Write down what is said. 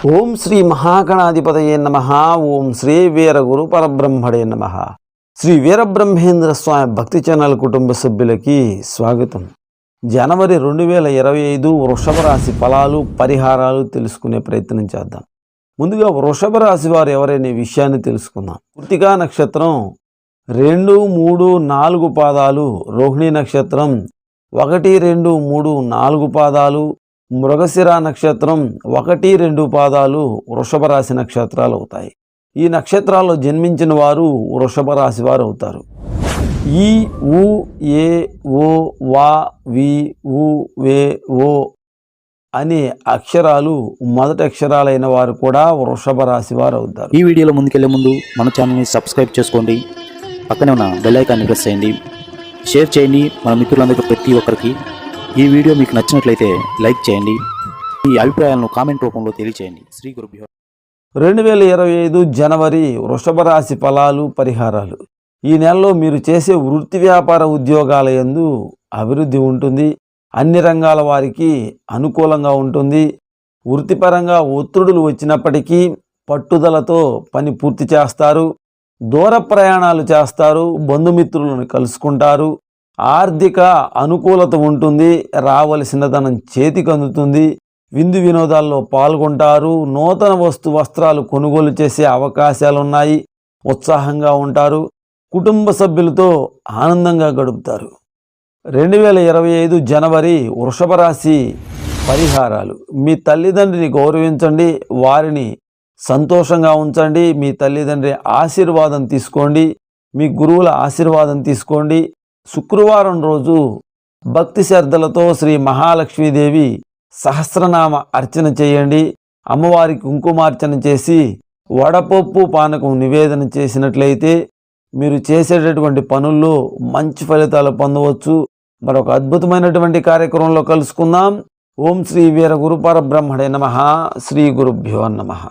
ఓం శ్రీ మహాగణాధిపతయే నమః. ఓం శ్రీ వీరగురు పరబ్రహ్మణే నమః. శ్రీ వీరబ్రహ్మేంద్ర స్వామి భక్తి ఛానల్ కుటుంబ సభ్యులకి స్వాగతం. జనవరి 2025 వృషభ రాశి ఫలాలు పరిహారాలు తెలుసుకునే ప్రయత్నం చేద్దాం. ముందుగా వృషభ రాశి వారు ఎవరైనా విషయాన్ని తెలుసుకుందాం. కృత్తికా నక్షత్రం 2, 3, 4 పాదాలు, రోహిణి నక్షత్రం 1, 2, 3, 4 పాదాలు, మృగశిర నక్షత్రం 1, 2 పాదాలు వృషభ రాశి నక్షత్రాలు అవుతాయి. ఈ నక్షత్రాల్లో జన్మించిన వారు వృషభ రాశి వారు అవుతారు. ఈ ఉ ఏ ఓ వా వి ఉ వే ఓ అనే అక్షరాలు మొదటి అక్షరాలైన వారు కూడా వృషభ రాశి వారు అవుతారు. ఈ వీడియోలో ముందుకెళ్లే ముందు మన ఛానల్ని సబ్స్క్రైబ్ చేసుకోండి, పక్కనే ఉన్న బెల్ ఐకాన్ని ప్రెస్ చేయండి, షేర్ చేయండి మన మిత్రులందరికీ. ప్రతి ఒక్కరికి ఈ వీడియో మీకు నచ్చినట్లయితే లైక్ చేయండి, మీ అభిప్రాయాలను కామెంట్ రూపంలో తెలియచేయండి. శ్రీ గురుభ్యో. 2025 జనవరి వృషభ రాశి ఫలాలు పరిహారాలు. ఈ నెలలో మీరు చేసే వృత్తి వ్యాపార ఉద్యోగాల యందు అభివృద్ధి ఉంటుంది. అన్ని రంగాల వారికి అనుకూలంగా ఉంటుంది. వృత్తిపరంగా ఒత్తిడులు వచ్చినప్పటికీ పట్టుదలతో పని పూర్తి చేస్తారు. దూర ప్రయాణాలు చేస్తారు. బంధుమిత్రులను కలుసుకుంటారు. ఆర్థిక అనుకూలత ఉంటుంది. రావలసిన ధనం చేతికి అందుతుంది. విందు వినోదాల్లో పాల్గొంటారు. నూతన వస్త్రాలు కొనుగోలు చేసే అవకాశాలున్నాయి. ఉత్సాహంగా ఉంటారు. కుటుంబ సభ్యులతో ఆనందంగా గడుపుతారు. 2025 జనవరి వృషభ రాశి పరిహారాలు. మీ తల్లిదండ్రిని గౌరవించండి, వారిని సంతోషంగా ఉంచండి. మీ తల్లిదండ్రి ఆశీర్వాదం తీసుకోండి, మీ గురువుల ఆశీర్వాదం తీసుకోండి. శుక్రవారం రోజు భక్తి శ్రద్ధలతో శ్రీ మహాలక్ష్మీదేవి సహస్రనామ అర్చన చేయండి. అమ్మవారికి కుంకుమార్చన చేసి వడపప్పు పానకం నివేదన చేసినట్లయితే మీరు చేసేటటువంటి పనుల్లో మంచి ఫలితాలు పొందవచ్చు. మరొక అద్భుతమైనటువంటి కార్యక్రమంలో కలుసుకుందాం. ఓం శ్రీ వీర గురు పరబ్రహ్మణే నమః. శ్రీ గురుభ్యో నమః.